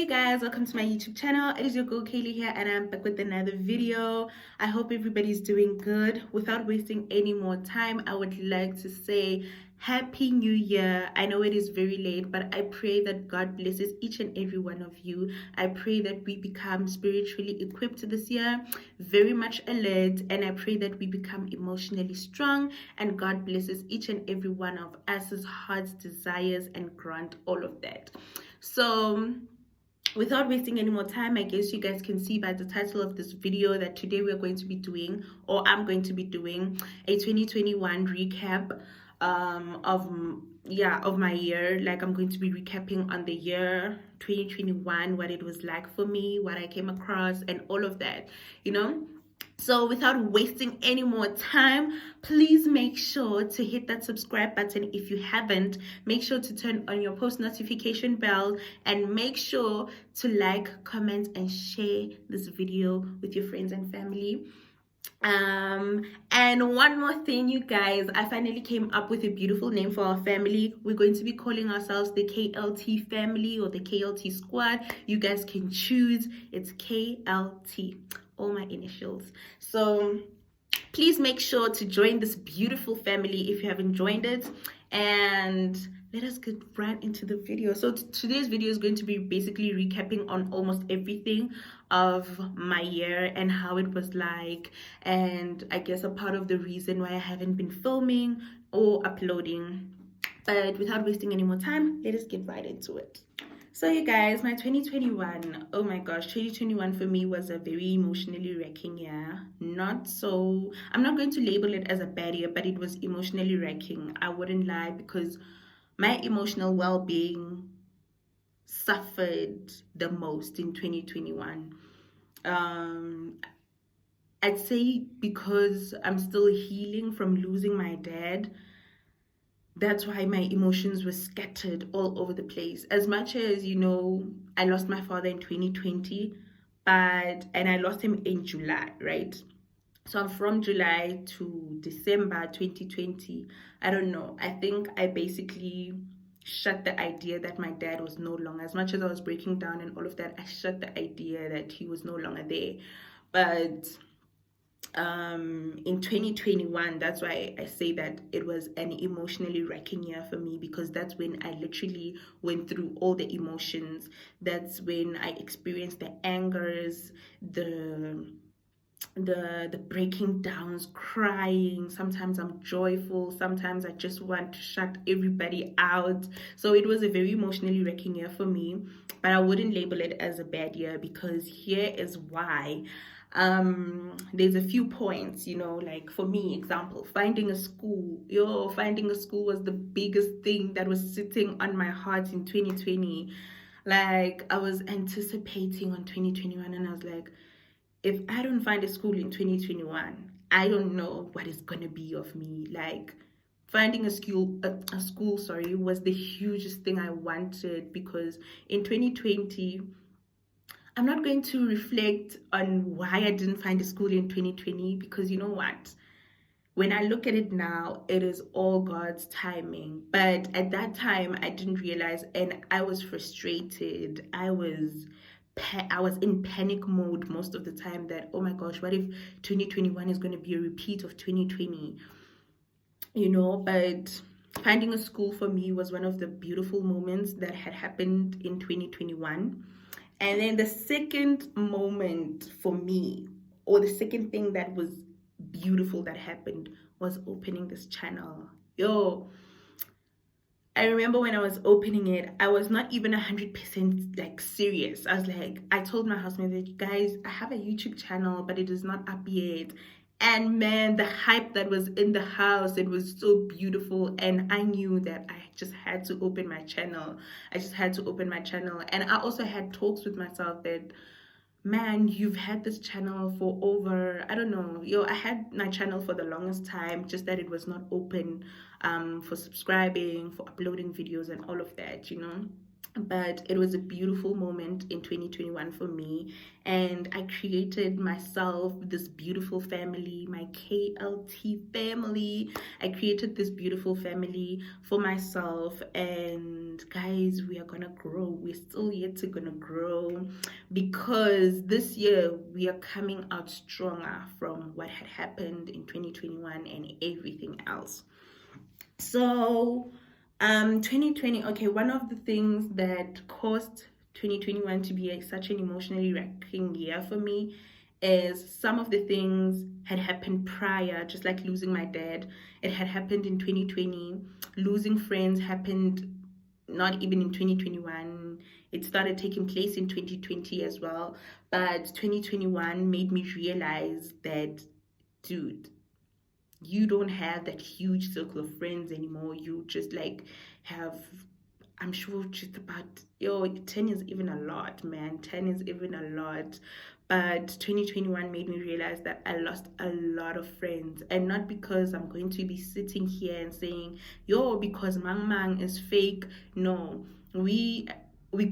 Hey guys, welcome to my YouTube channel. It is your girl Kaylee here and I'm back with another video. I hope everybody's doing good. Without wasting any more time, I would like to say Happy New Year. I know it is very late, but I pray that God blesses each and every one of you. I pray that we become spiritually equipped this year, very much alert, and I pray that we become emotionally strong and God blesses each and every one of us' heart's desires and grant all of that. So without wasting any more time, I guess you guys can see by the title of this video that today we're going to be doing, or I'm going to be doing, a 2021 recap of my year. Like, I'm going to be recapping on the year 2021, what it was like for me, what I came across, and all of that, you know. So without wasting any more time, please make sure to hit that subscribe button if you haven't. Make sure to turn on your post notification bell and make sure to like, comment, and share this video with your friends and family. And one more thing, you guys, I finally came up with a beautiful name for our family. We're going to be calling ourselves the KLT family or the KLT squad. You guys can choose. It's KLT, all my initials. So please make sure to join this beautiful family if you haven't joined it, and let us get right into the video. So today's video is going to be basically recapping on almost everything of my year and how it was like, and I guess a part of the reason why I haven't been filming or uploading. But without wasting any more time, let us get right into it. So you guys, my 2021, oh my gosh, 2021 for me was a very emotionally wrecking year. I'm not going to label it as a bad year, but it was emotionally wrecking. I wouldn't lie, because my emotional well-being suffered the most in 2021. I'd say because I'm still healing from losing my dad. That's why my emotions were scattered all over the place. As much as, you know, I lost my father in 2020, and I lost him in July, right? So from July to December 2020, I don't know. I think I basically shut the idea that my dad was no longer, as much as I was breaking down and all of that, I shut the idea that he was no longer there. But in 2021, that's why I say that it was an emotionally wrecking year for me, because that's when I literally went through all the emotions. That's when I experienced the angers, the breaking downs, crying. Sometimes I'm joyful, sometimes I just want to shut everybody out. So it was a very emotionally wrecking year for me, but I wouldn't label it as a bad year, because here is why. There's a few points, you know, like for me, example, finding a school was the biggest thing that was sitting on my heart in 2020. Like, I was anticipating on 2021 and I was like, if I don't find a school in 2021, I don't know what is gonna be of me. Like, finding a school, was the hugest thing I wanted, because in 2020, I'm not going to reflect on why I didn't find a school in 2020, because you know what? When I look at it now, it is all God's timing. But at that time, I didn't realize, and I was frustrated. I was in panic mode most of the time, that, oh my gosh, what if 2021 is going to be a repeat of 2020? You know, but finding a school for me was one of the beautiful moments that had happened in 2021. And then the second moment for me, or the second thing that was beautiful that happened, was opening this channel. I remember when I was opening it, I was not even 100% like serious. I was like, I told my husband, guys, I have a YouTube channel, but it is not up yet. And man, the hype that was in the house, it was so beautiful. And I knew that I just had to open my channel. And I also had talks with myself that, man, you've had this channel for over, I don't know, I had my channel for the longest time, just that it was not open for subscribing, for uploading videos and all of that, you know. but it was a beautiful moment in 2021 for me, and I created myself this beautiful family, my KLT family. I created this beautiful family for myself, and guys, we are gonna grow. We're still yet to gonna grow, because this year we are coming out stronger from what had happened in 2021 and everything else. So, 2020, okay, one of the things that caused 2021 to be such an emotionally wrecking year for me is some of the things had happened prior, just like losing my dad. It had happened in 2020. Losing friends happened not even in 2021. It started taking place in 2020 as well. But 2021 made me realize that, dude, you don't have that huge circle of friends anymore. You just like have, I'm sure, just about, 10 is even a lot, man. 10 is even a lot. But 2021 made me realize that I lost a lot of friends. And not because I'm going to be sitting here and saying, yo, because Mang Mang is fake. No, we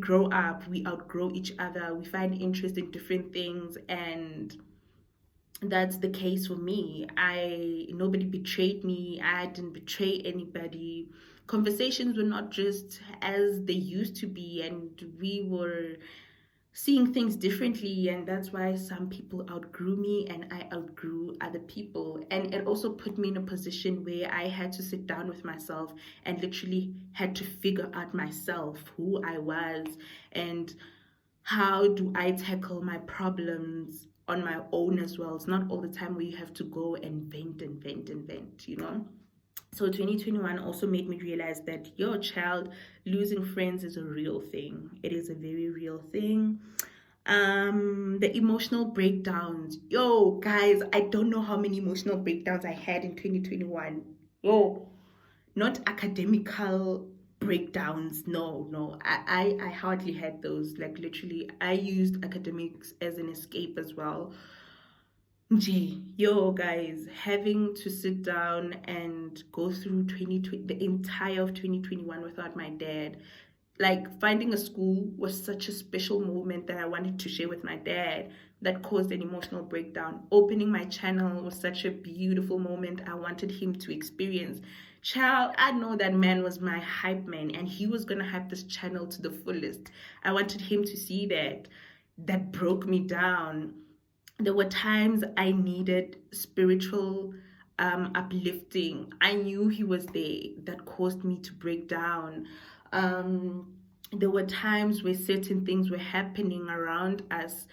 grow up, we outgrow each other, we find interest in different things, and that's the case for me. I Nobody betrayed me. I didn't betray anybody. Conversations were not just as they used to be, and we were seeing things differently, and that's why some people outgrew me and I outgrew other people. And it also put me in a position where I had to sit down with myself and literally had to figure out myself, who I was, and how do I tackle my problems on my own as well. It's not all the time where you have to go and vent and vent and vent. So 2021 also made me realize that your child, losing friends is a real thing. It is a very real thing. The emotional breakdowns. Yo, guys, I don't know how many emotional breakdowns I had in 2021. Yo, not academical breakdowns. No, I hardly had those. Like, literally, I used academics as an escape as well. Gee, yo, guys, having to sit down and go through 2020, the entire of 2021 without my dad. Like, finding a school was such a special moment that I wanted to share with my dad, that caused an emotional breakdown. Opening my channel was such a beautiful moment I wanted him to experience. Child, I know that man was my hype man, and he was gonna hype this channel to the fullest. I wanted him to see that. That broke me down. There were times I needed spiritual uplifting. I knew he was there. That caused me to break down. There were times where certain things were happening around us,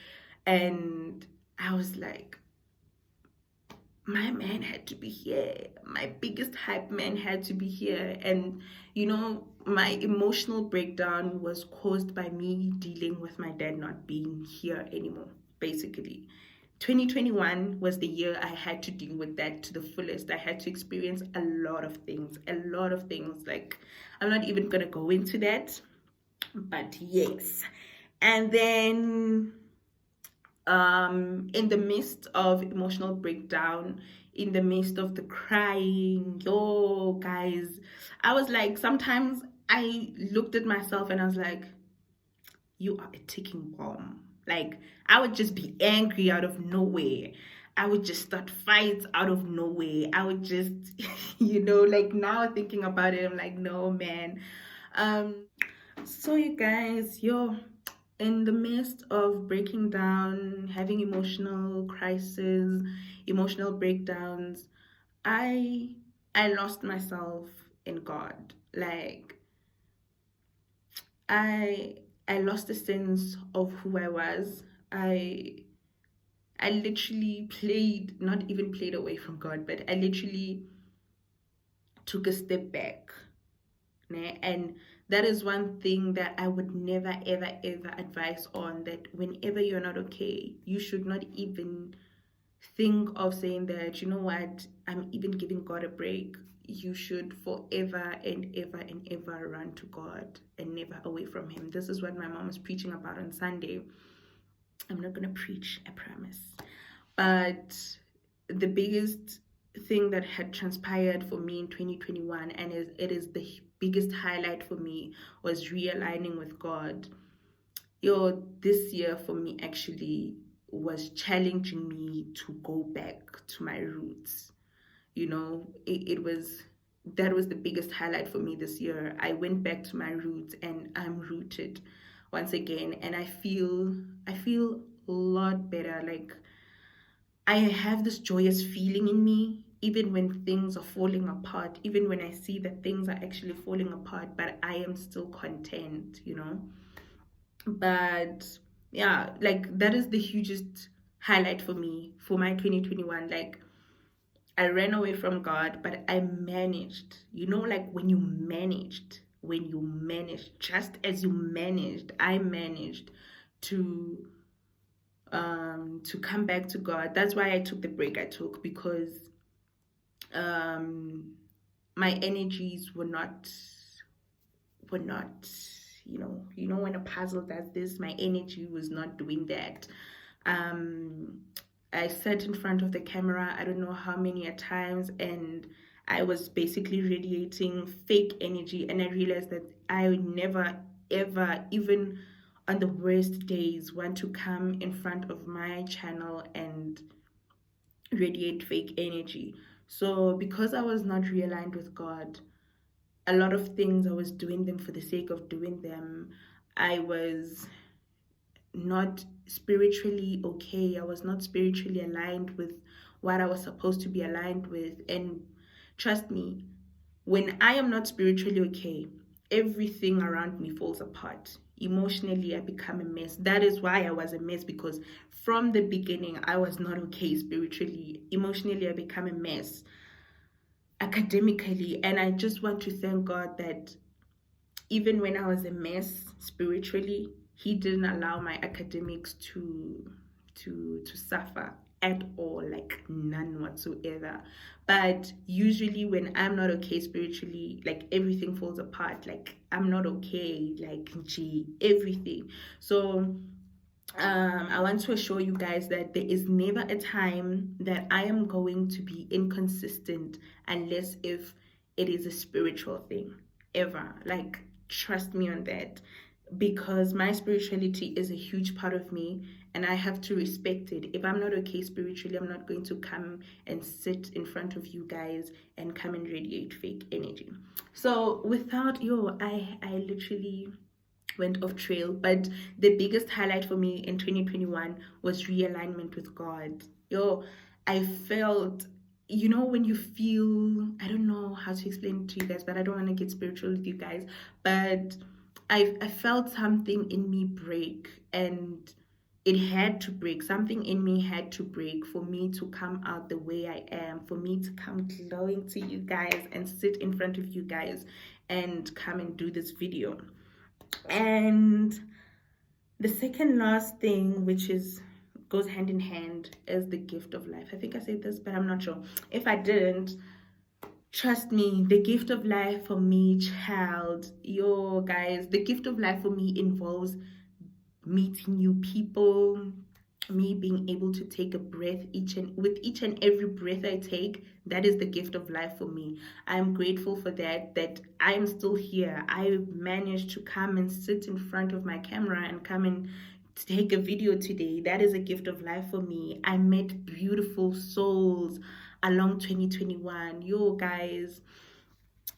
and I was like, my man had to be here. My biggest hype man had to be here. And, my emotional breakdown was caused by me dealing with my dad not being here anymore, basically. 2021 was the year I had to deal with that to the fullest. I had to experience a lot of things, a lot of things. Like, I'm not even going to go into that, but yes. And then in the midst of emotional breakdown, in the midst of the crying, yo, guys, I was like, sometimes I looked at myself and I was like, you are a ticking bomb. Like, I would just be angry out of nowhere. I would just start fights out of nowhere. I would just, like, now thinking about it, I'm like, no, man. So you guys, in the midst of breaking down, having emotional crises, emotional breakdowns, I I lost myself in God. Like, I I lost a sense of who I was. I I literally played, not even played away from God, but I literally took a step back. Né? And that is one thing that I would never, ever, ever advise on, that whenever you're not okay, you should not even think of saying that, you know what, I'm even giving God a break. You should forever and ever and ever run to God and never away from Him. This is what my mom was preaching about on Sunday. I'm not going to preach, I promise. But the biggest thing that had transpired for me in 2021, and it is the biggest highlight for me was realigning with God. Yo, this year for me actually was challenging me to go back to my roots. It was, that was the biggest highlight for me this year. I went back to my roots and I'm rooted once again, and I feel a lot better. Like, I have this joyous feeling in me, even when things are falling apart, even when I see that things are actually falling apart, but I am still content. But yeah, like, that is the hugest highlight for me for my 2021. Like, I ran away from God, but I managed. Like, when you managed, just as you managed, I managed to come back to God. That's why I took the break I took, because um my energies were not when a puzzle does this, my energy was not doing that. um I sat in front of the camera, I don't know how many a times, and I was basically radiating fake energy, and I realized that I would never ever, even on the worst days, want to come in front of my channel and radiate fake energy. So because I was not realigned with God, a lot of things I was doing them for the sake of doing them. I was not spiritually okay. I was not spiritually aligned with what I was supposed to be aligned with. And trust me, when I am not spiritually okay, everything around me falls apart. Emotionally, I become a mess. That is why I was a mess, because from the beginning, I was not okay spiritually. Emotionally, I become a mess academically. And I just want to thank God that even when I was a mess spiritually, He didn't allow my academics to suffer at all, like none whatsoever. But usually when I'm not okay spiritually, like, everything falls apart. Like, I'm not okay, like, everything. So I want to assure you guys that there is never a time that I am going to be inconsistent, unless if it is a spiritual thing, ever. Like, trust me on that, because my spirituality is a huge part of me, and I have to respect it. If I'm not okay spiritually, I'm not going to come and sit in front of you guys and come and radiate fake energy. So without you, I literally went off trail. But the biggest highlight for me in 2021 was realignment with God. I felt, when you feel, I don't know how to explain it to you guys, but I don't want to get spiritual with you guys. But I felt something in me break, and it had to break. Something in me had to break for me to come out the way I am, for me to come glowing to you guys and sit in front of you guys and come and do this video. And the second last thing, which is goes hand in hand, is the gift of life. I think I said this, but I'm not sure. If I didn't, trust me, the gift of life for me, child, guys, the gift of life for me involves meeting new people, me being able to take a breath with each and every breath I take. That is the gift of life for me. I'm grateful for that I'm still here. I managed to come and sit in front of my camera and come and take a video today. That is a gift of life for me. I met beautiful souls along 2021. Guys,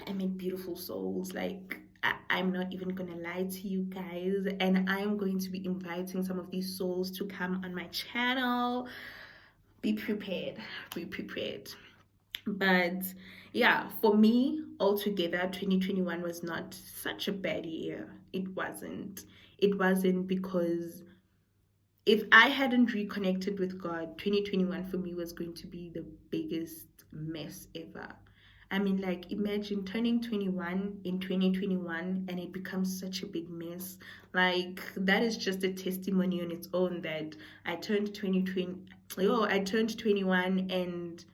I met beautiful souls. Like, I'm not even gonna lie to you guys, and I'm going to be inviting some of these souls to come on my channel. Be prepared, be prepared. But yeah, for me, altogether, 2021 was not such a bad year. It wasn't because if I hadn't reconnected with God, 2021 for me was going to be the biggest mess ever. I mean, like, imagine turning 21 in 2021 and it becomes such a big mess. Like, that is just a testimony on its own that I turned 21 and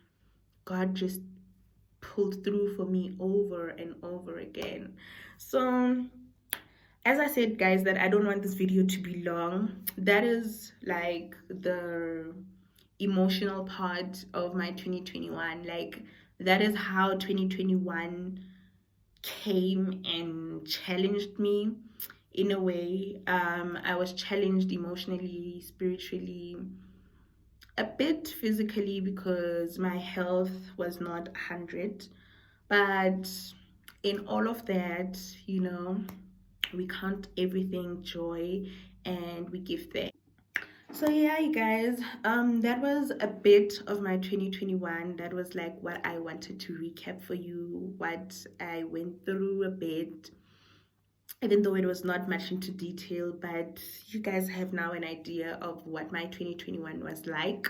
God just pulled through for me over and over again. So, as I said, guys, that I don't want this video to be long. That is like the emotional part of my 2021. Like, that is how 2021 came and challenged me in a way. I was challenged emotionally, spiritually, a bit physically because my health was not 100. But in all of that, we count everything joy and we give thanks. So yeah, you guys, that was a bit of my 2021. That was like what I wanted to recap for you, what I went through a bit, even though it was not much into detail, but you guys have now an idea of what my 2021 was like.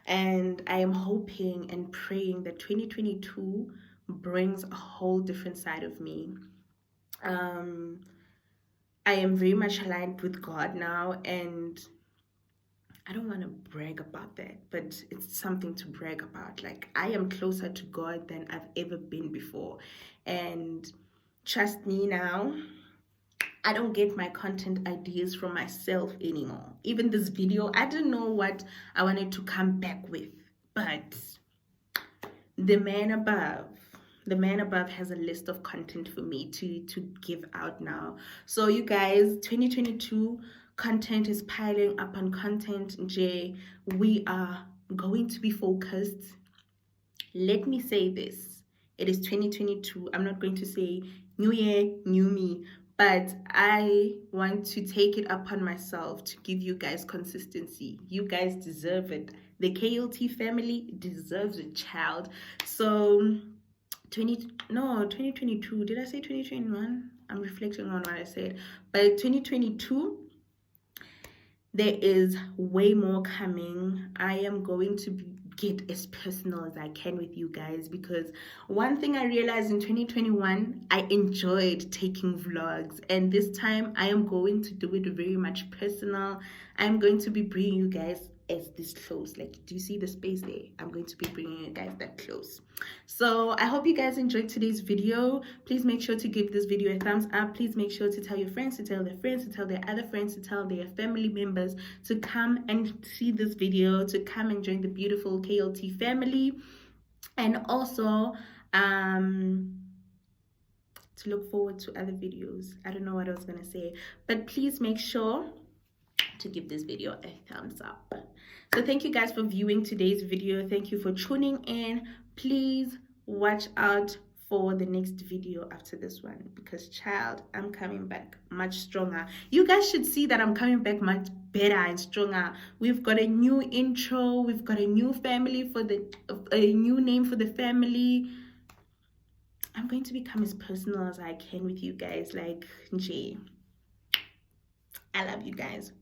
And I am hoping and praying that 2022 brings a whole different side of me. Um, I am very much aligned with God now, and I don't want to brag about that, but it's something to brag about. Like, I am closer to God than I've ever been before. And trust me now, I don't get my content ideas from myself anymore. Even this video, I didn't know what I wanted to come back with, but the man above the man above has a list of content for me to give out now. So you guys, 2022 content is piling up on content. Jay, we are going to be focused. Let me say this, it is 2022. I'm not going to say new year, new me, but I want to take it upon myself to give you guys consistency. You guys deserve it. The KLT family deserves a child. So 2022, did I say 2021? I'm reflecting on what I said. But 2022, there is way more coming. I am going to get as personal as I can with you guys, because one thing I realized in 2021, I enjoyed taking vlogs, and this time I am going to do it very much personal. I'm going to be bringing you guys as this close. Like, do you see the space there? I'm going to be bringing you guys that close. So I hope you guys enjoyed today's video. Please make sure to give this video a thumbs up. Please make sure to tell your friends, to tell their friends, to tell their other friends, to tell their family members to come and see this video, to come and join the beautiful KLT family, and also to look forward to other videos. I don't know what I was gonna say, but please make sure to give this video a thumbs up. So thank you guys for viewing today's video. Thank you for tuning in. Please watch out for the next video after this one, because child, I'm coming back much stronger. You guys should see that I'm coming back much better and stronger. We've got a new intro, we've got a new family for a new name for the family. I'm going to become as personal as I can with you guys. Like, Jay, I love you guys.